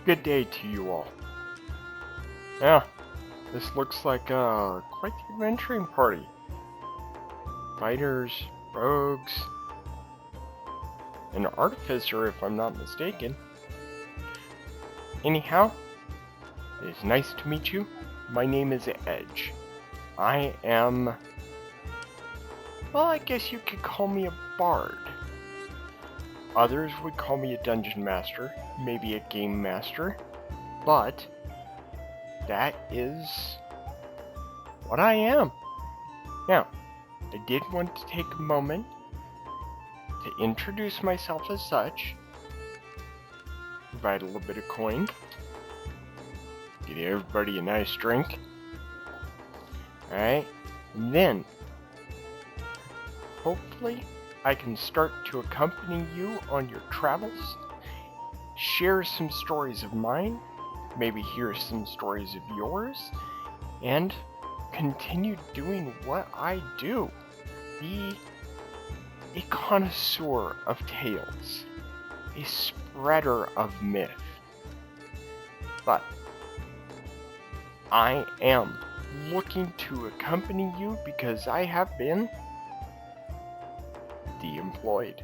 Good day to you all. Yeah, this looks like quite the adventuring party. Fighters, rogues, an artificer if I'm not mistaken. Anyhow, it is nice to meet you. My name is Edge. I am, well, I guess you could call me a bard. Others would call me a dungeon master, maybe a game master, but that is what I am. Now, I did want to take a moment to introduce myself as such, provide a little bit of coin, get everybody a nice drink, alright, and then hopefully I can start to accompany you on your travels, share some stories of mine, maybe hear some stories of yours, and continue doing what I do. Be a connoisseur of tales, a spreader of myth. But I am looking to accompany you because I have been DMployed.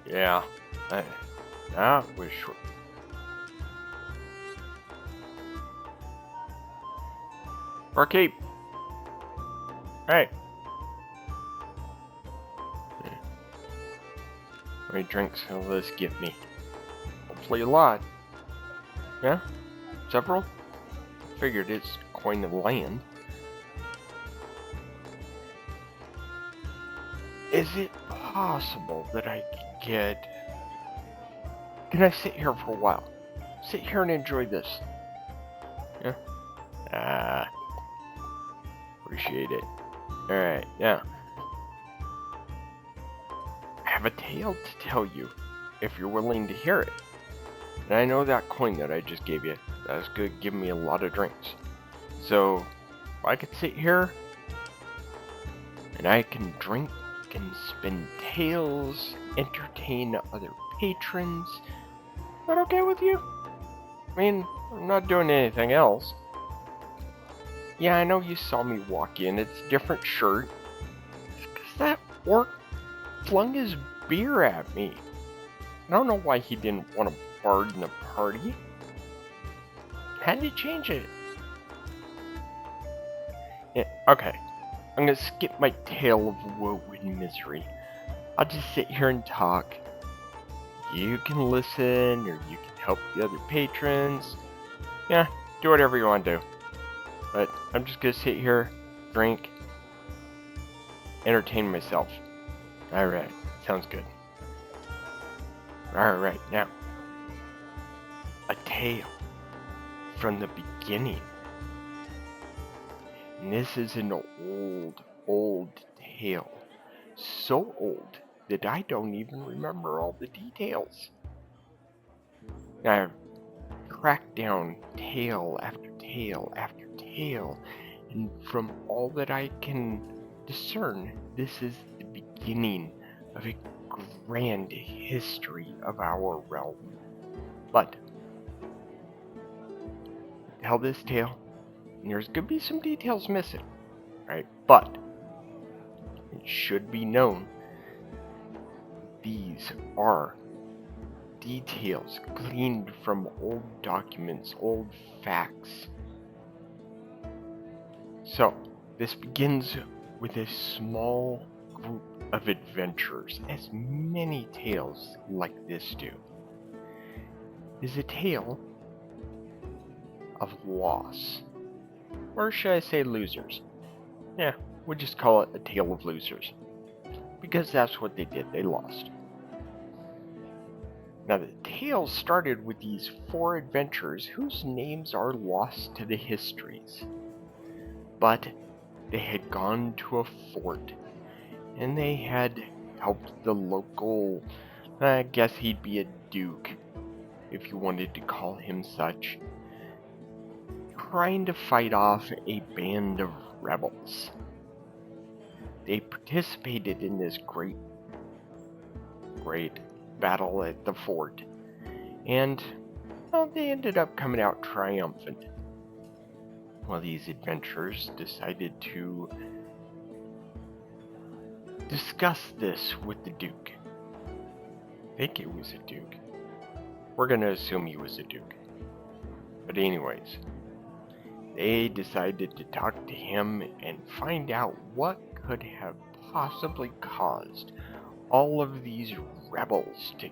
Yeah, that was short. Barkeep! Hey! How many drinks will this give me? Hopefully a lot. Yeah? Several? Figured it's coin of land. Is it possible that I could get... Can I sit here for a while? Sit here and enjoy this. Yeah? Appreciate it. Alright, yeah. I have a tale to tell you, if you're willing to hear it. And I know that coin that I just gave you, that's good, give me a lot of drinks. So, if I could sit here, and I can drink and spin tales, entertain other patrons, is that okay with you? I mean, I'm not doing anything else. Yeah, I know you saw me walk in, it's a different shirt. It's 'cause that orc flung his beer at me. I don't know why he didn't want a bard in the party. Had to change it. Yeah, okay. I'm gonna skip my tale of woe and misery. I'll just sit here and talk. You can listen, or you can help the other patrons. Yeah, do whatever you want to do. But I'm just gonna sit here, drink, entertain myself. Alright, sounds good. Alright, now. A tale from the beginning. And this is an old tale. So old that I don't even remember all the details. I've tracked down tale after tale after tale, and from all that I can discern, this is the beginning of a grand history of our realm. But tell this tale, and there's gonna be some details missing, right? But it should be known these are details gleaned from old documents, old facts. So, this begins with a small group of adventurers, as many tales like this do. It is a tale of loss. Or should I say losers? Yeah, we'll just call it a tale of losers. Because that's what they did, they lost. Now the tale started with these 4 adventurers whose names are lost to the histories. But they had gone to a fort, and they had helped the local, I guess he'd be a duke, if you wanted to call him such, trying to fight off a band of rebels. They participated in this great battle at the fort, and, well, they ended up coming out triumphant. Well, these adventurers decided to discuss this with the Duke. I think it was a Duke. We're gonna assume he was a Duke. But anyways, they decided to talk to him and find out what could have possibly caused all of these rebels to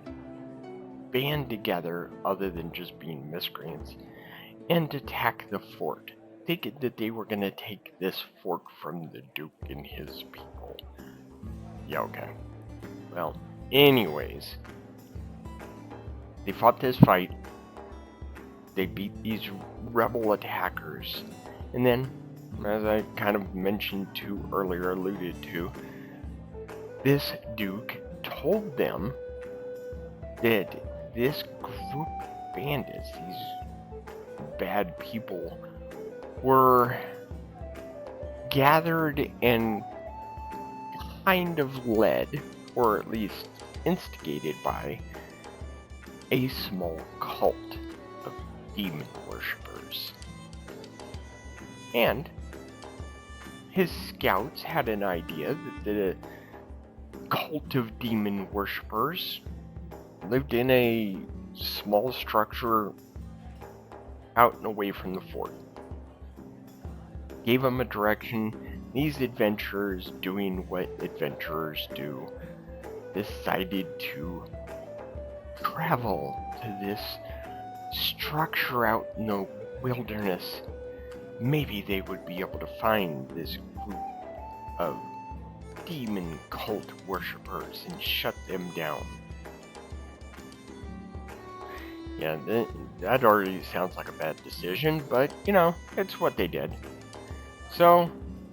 band together, other than just being miscreants, and attack the fort, thinking that they were going to take this fort from the Duke and his people. Yeah, okay. Well, anyways, they fought this fight, they beat these rebel attackers, and then, as I kind of mentioned to earlier, alluded to, this Duke told them that this group of bandits, these bad people, were gathered and kind of led, or at least instigated by, a small cult of demon worshippers. And his scouts had an idea that the cult of demon worshippers lived in a small structure out and away from the fort. Gave them a direction. These adventurers, doing what adventurers do, decided to travel to this structure out in the wilderness. Maybe they would be able to find this group of demon cult worshippers and shut them down. Yeah, that already sounds like a bad decision, but, you know, it's what they did. So,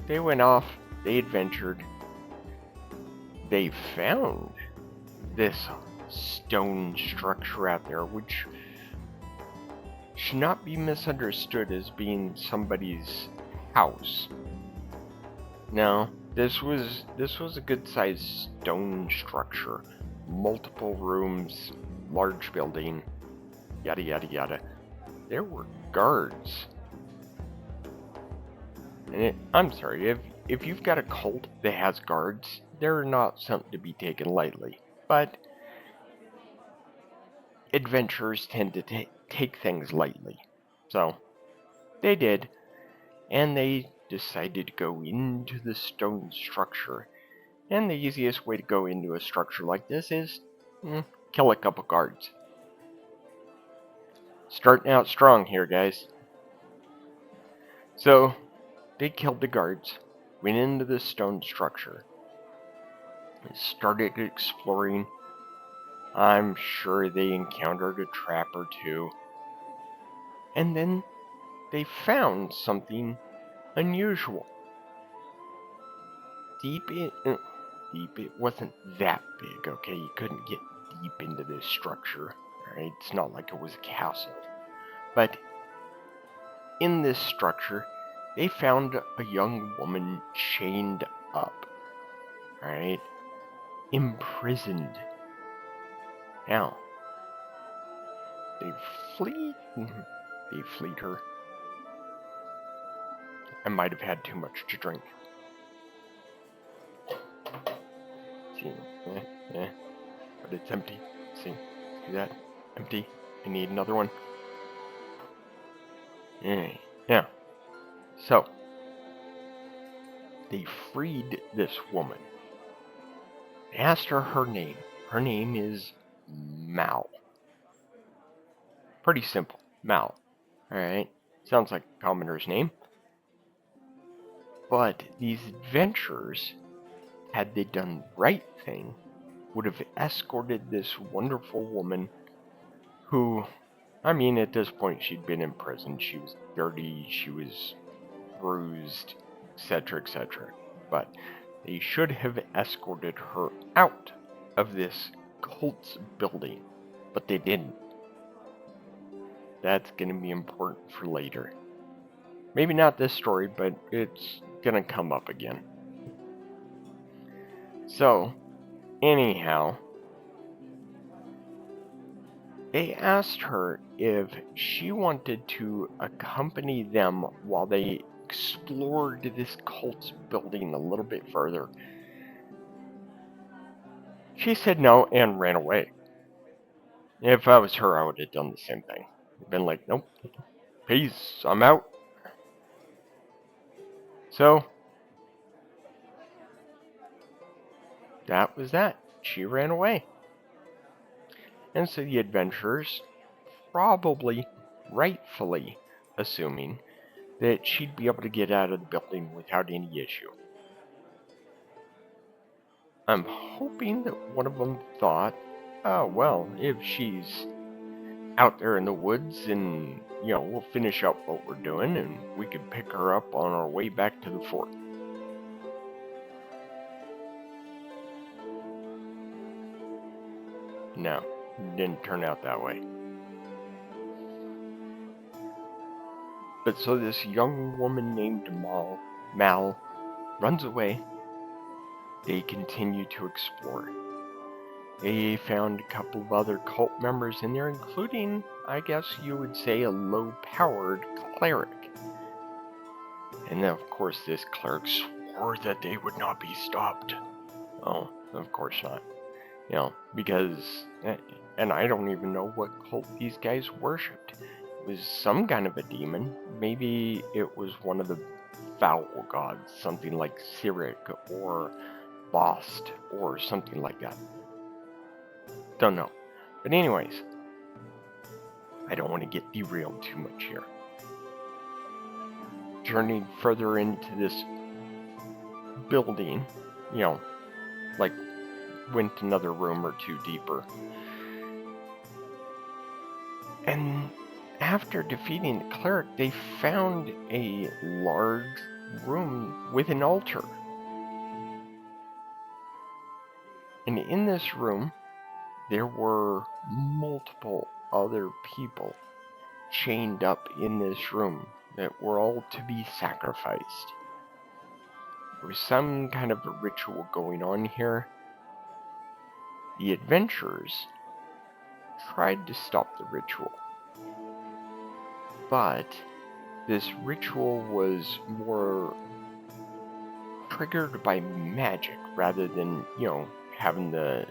they went off, they adventured, they found this stone structure out there, which should not be misunderstood as being somebody's house. No, this was a good-sized stone structure, multiple rooms, large building, yada yada yada. There were guards. And I'm sorry, if you've got a cult that has guards, they're not something to be taken lightly. But adventurers tend to take things lightly. So, they did. And they decided to go into the stone structure. And the easiest way to go into a structure like this is kill a couple guards. Starting out strong here, guys. So, they killed the guards, went into the stone structure, and started exploring. I'm sure they encountered a trap or two. And then they found something unusual. It wasn't that big, okay? You couldn't get deep into this structure, alright? It's not like it was a castle. But in this structure, they found a young woman chained up, alright? Imprisoned. Now, they fleed her. I might have had too much to drink. See, but it's empty. See that? Empty. I need another one. Yeah. So, they freed this woman. They asked her her name. Her name is Mal. Pretty simple. Mal. Alright. Sounds like a commoner's name. But these adventurers, had they done the right thing, would have escorted this wonderful woman who, I mean, at this point she'd been in prison. She was dirty, she was bruised, etc., etc. But They should have escorted her out of this cult's building, but they didn't. That's going to be important for later. Maybe not this story, but it's going to come up again. So, anyhow, they asked her if she wanted to accompany them while they explored this cult's building a little bit further. She said no and ran away. If I was her, I would have done the same thing. Been like, nope, peace, I'm out. So, that was that. She ran away. And so the adventurers, probably rightfully assuming that she'd be able to get out of the building without any issue. I'm hoping that one of them thought, oh, well, if she's out there in the woods and, we'll finish up what we're doing and we can pick her up on our way back to the fort. No, it didn't turn out that way. But so this young woman named Mal runs away. They continue to explore. They found a couple of other cult members in there, including, I guess you would say, a low-powered cleric. And then, of course, this cleric swore that they would not be stopped. Oh, of course not. Because, and I don't even know what cult these guys worshipped. It was some kind of a demon. Maybe it was one of the foul gods, something like Cyric or Bast or something like that. Don't know. But anyways, I don't want to get derailed too much here. Journeyed further into this building, like went another room or two deeper. And after defeating the cleric, they found a large room with an altar. And in this room, there were multiple other people chained up in this room that were all to be sacrificed. There was some kind of a ritual going on here. The adventurers tried to stop the ritual, but this ritual was more triggered by magic rather than, having the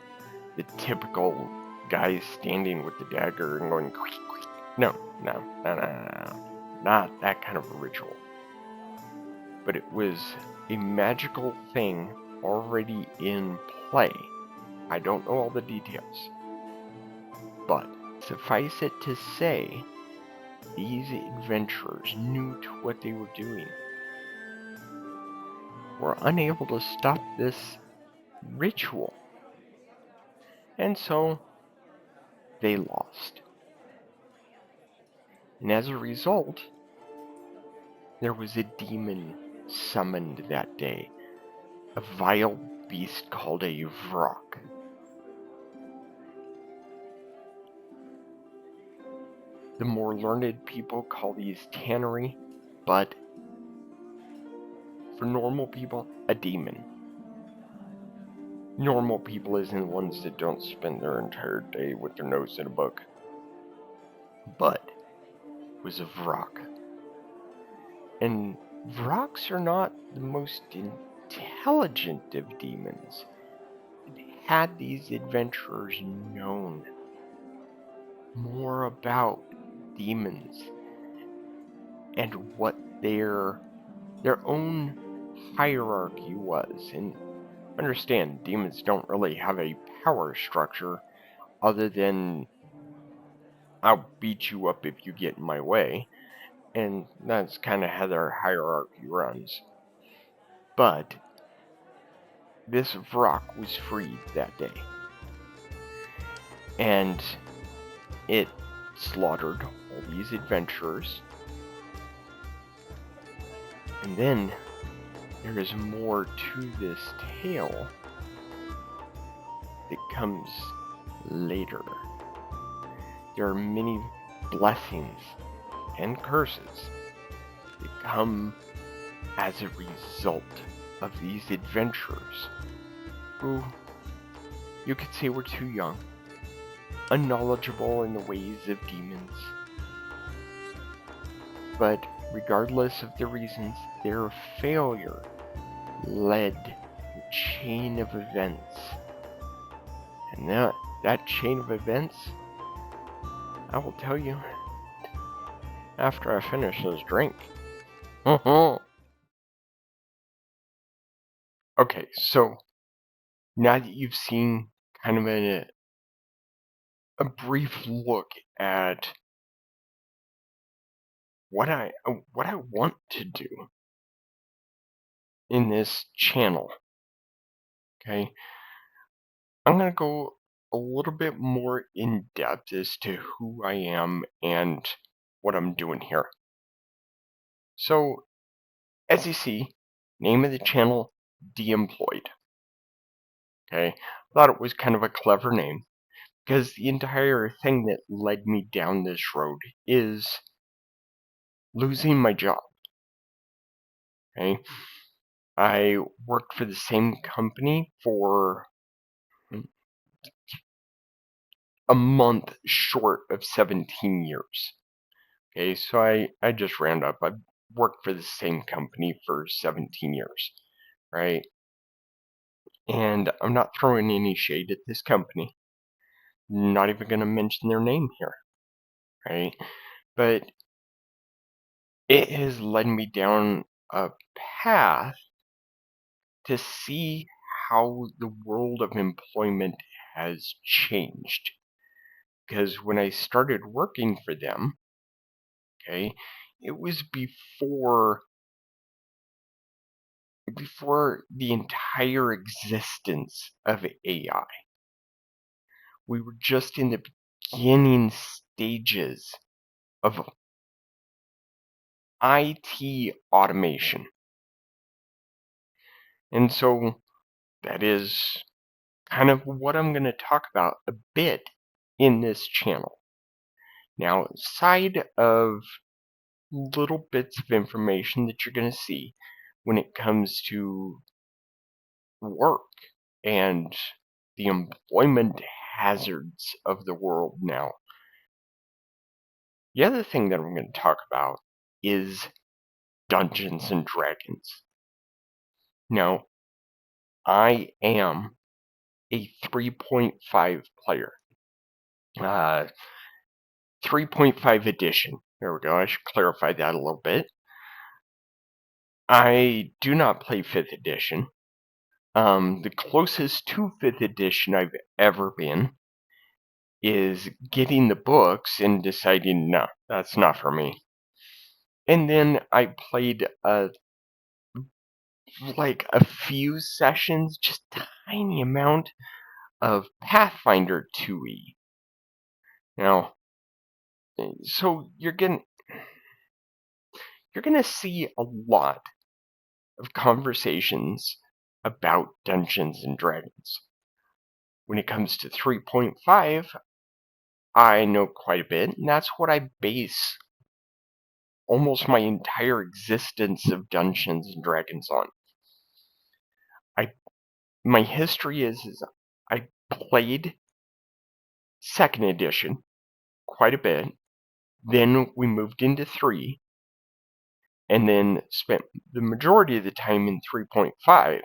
typical guy standing with the dagger and going, quick, quick. No, not that kind of a ritual. But it was a magical thing already in play. I don't know all the details, but suffice it to say, these adventurers knew to what they were doing, were unable to stop this ritual, and so they lost. And as a result, there was a demon summoned that day, a vile beast called a Vrock. The more learned people call these tannery, but for normal people, a demon. Normal people isn't the ones that don't spend their entire day with their nose in a book. But it was a Vrock. And Vrocks are not the most intelligent of demons. Had these adventurers known more about demons and what their own hierarchy was, and understand, demons don't really have a power structure other than I'll beat you up if you get in my way, and that's kind of how their hierarchy runs. But this Vrock was freed that day, and it slaughtered all these adventurers, and then there is more to this tale that comes later. There are many blessings and curses that come as a result of these adventurers who you could say were too young, unknowledgeable in the ways of demons. But regardless of the reasons, their failure led a chain of events. And that chain of events, I will tell you after I finish this drink. Okay, so now that you've seen kind of a brief look at what I want to do in this channel, okay, I'm gonna go a little bit more in depth as to who I am and what I'm doing here. So, as you see, name of the channel, DMployed. Okay, thought it was kind of a clever name because the entire thing that led me down this road is losing my job. Okay, I worked for the same company for a month short of 17 years. Okay, so I just round up. I've worked for the same company for 17 years, right? And I'm not throwing any shade at this company. Not even going to mention their name here, right? But it has led me down a path to see how the world of employment has changed. Because when I started working for them, okay, it was before the entire existence of AI. We were just in the beginning stages of IT automation. And so that is kind of what I'm going to talk about a bit in this channel. Now, aside of little bits of information that you're going to see when it comes to work and the employment hazards of the world now, the other thing that I'm going to talk about is Dungeons and Dragons. Now, I am a 3.5 player. 3.5 edition. There we go. I should clarify that a little bit. I do not play 5th edition. The closest to 5th edition I've ever been is getting the books and deciding, no, that's not for me. And then I played like a few sessions, just tiny amount of Pathfinder 2e. Now, so you're gonna see a lot of conversations about Dungeons and Dragons. When it comes to 3.5, I know quite a bit, and that's what I base almost my entire existence of Dungeons and Dragons on. My history is I played 2nd edition quite a bit, then we moved into 3, and then spent the majority of the time in 3.5,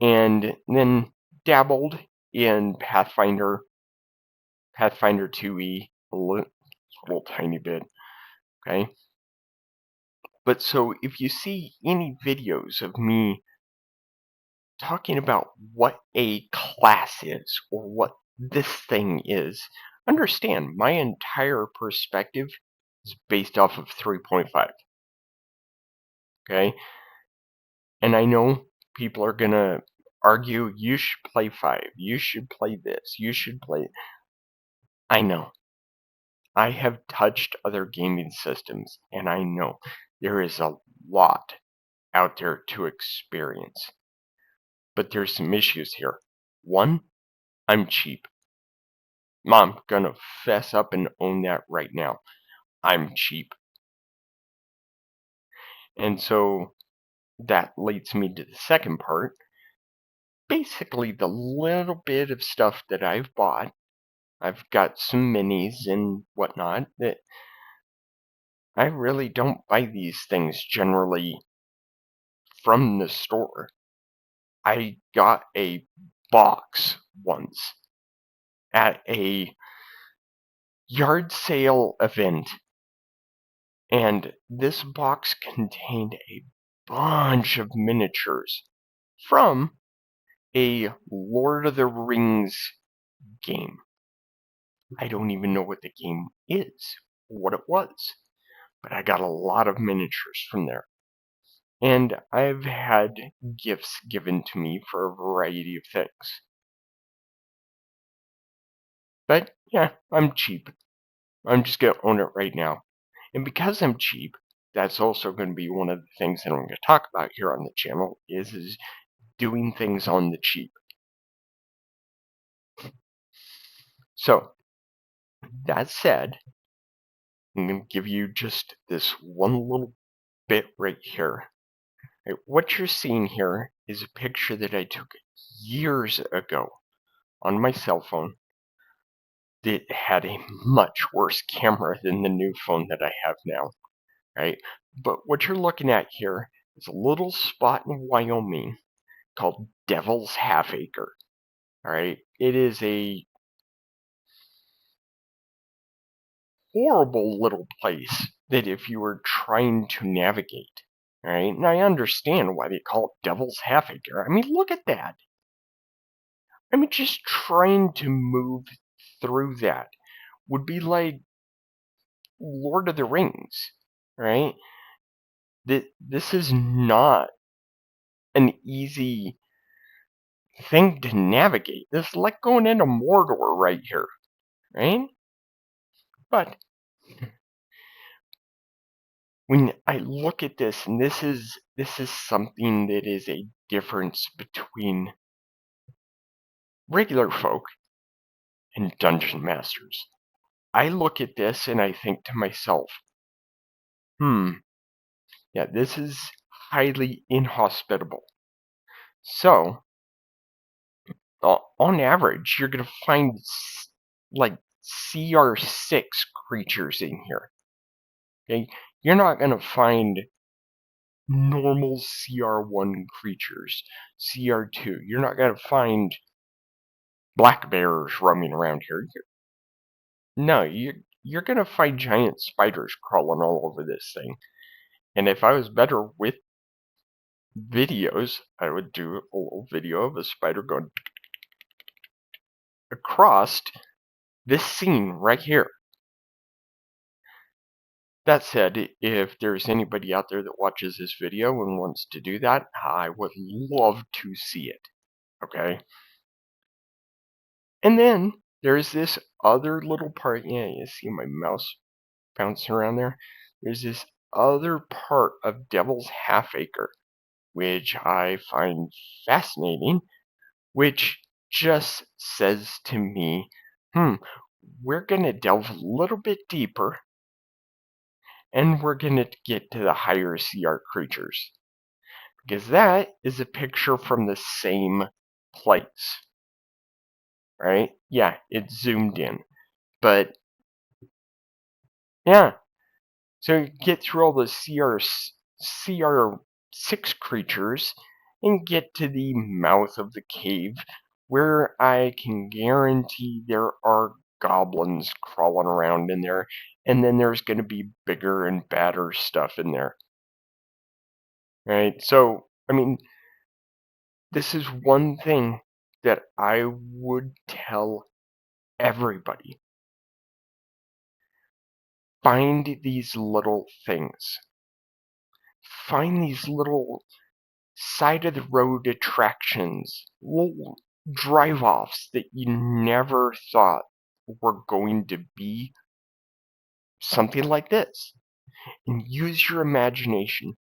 and then dabbled in Pathfinder 2e a little tiny bit, okay? But so if you see any videos of me talking about what a class is or what this thing is, understand my entire perspective is based off of 3.5. Okay? And I know people are going to argue you should play 5, you should play this, you should play. I know. I have touched other gaming systems, and I know there is a lot out there to experience. But there's some issues here. One, I'm cheap. Mom, gonna fess up and own that right now. I'm cheap. And so that leads me to the second part. Basically, the little bit of stuff that I've bought, I've got some minis and whatnot, that I really don't buy these things generally from the store. I got a box once at a yard sale event, and this box contained a bunch of miniatures from a Lord of the Rings game. I don't even know what the game is, or what it was, but I got a lot of miniatures from there. And I've had gifts given to me for a variety of things. But yeah, I'm cheap. I'm just going to own it right now. And because I'm cheap, that's also going to be one of the things that I'm going to talk about here on the channel is doing things on the cheap. So, that said, I'm going to give you just this one little bit right here. Right, what you're seeing here is a picture that I took years ago on my cell phone that had a much worse camera than the new phone that I have now, right? But what you're looking at here is a little spot in Wyoming called Devil's Half Acre, all right? It is a horrible little place that if you were trying to navigate, all right? And I understand why they call it Devil's Half Acre. I mean, look at that. I mean, just trying to move through that would be like Lord of the Rings, right? This is not an easy thing to navigate. This is like going into Mordor right here, right? But when I look at this, and this is something that is a difference between regular folk and dungeon masters. I look at this and I think to myself, yeah, this is highly inhospitable. So, on average, you're going to find like CR6 creatures in here. Okay, you're not going to find normal CR1 creatures, CR2. You're not going to find black bears roaming around here. No, you're going to find giant spiders crawling all over this thing. And if I was better with videos, I would do a little video of a spider going across this scene right here. That said, if there's anybody out there that watches this video and wants to do that, I would love to see it. Okay? And then there's this other little part. Yeah, you see my mouse bouncing around there? There's this other part of Devil's Half Acre, which I find fascinating, which just says to me, we're going to delve a little bit deeper, and we're going to get to the higher CR creatures. Because that is a picture from the same place. Right? Yeah, it's zoomed in. But, yeah. So you get through all the CR6 creatures and get to the mouth of the cave, where I can guarantee there are goblins crawling around in there, and then there's going to be bigger and badder stuff in there. Right? So, I mean, this is one thing that I would tell everybody. Find these little things. Find these little side of the road attractions, little drive offs that you never thought were going to be something like this. And use your imagination.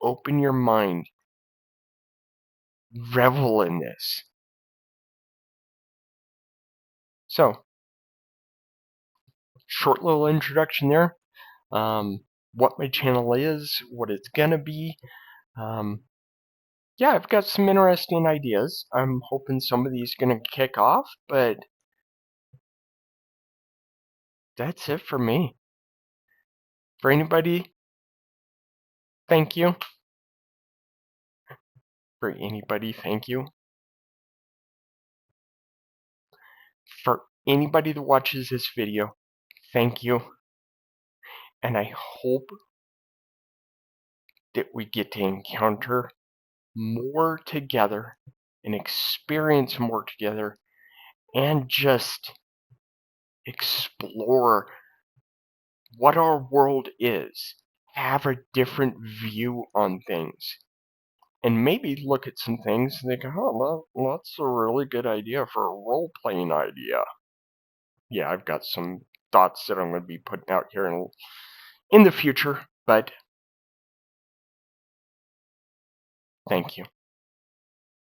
open your mind, revel in this. So, short little introduction there. What my channel is, what it's gonna be. Yeah, I've got some interesting ideas. I'm hoping some of these gonna kick off, but that's it for me. For anybody, thank you. For anybody, thank you. For anybody that watches this video, thank you. And I hope that we get to encounter more together and experience more together and just explore what our world is, have a different view on things, and maybe look at some things and think, oh, well, that's a really good idea for a role-playing idea. Yeah, I've got some thoughts that I'm going to be putting out here in the future, but thank you.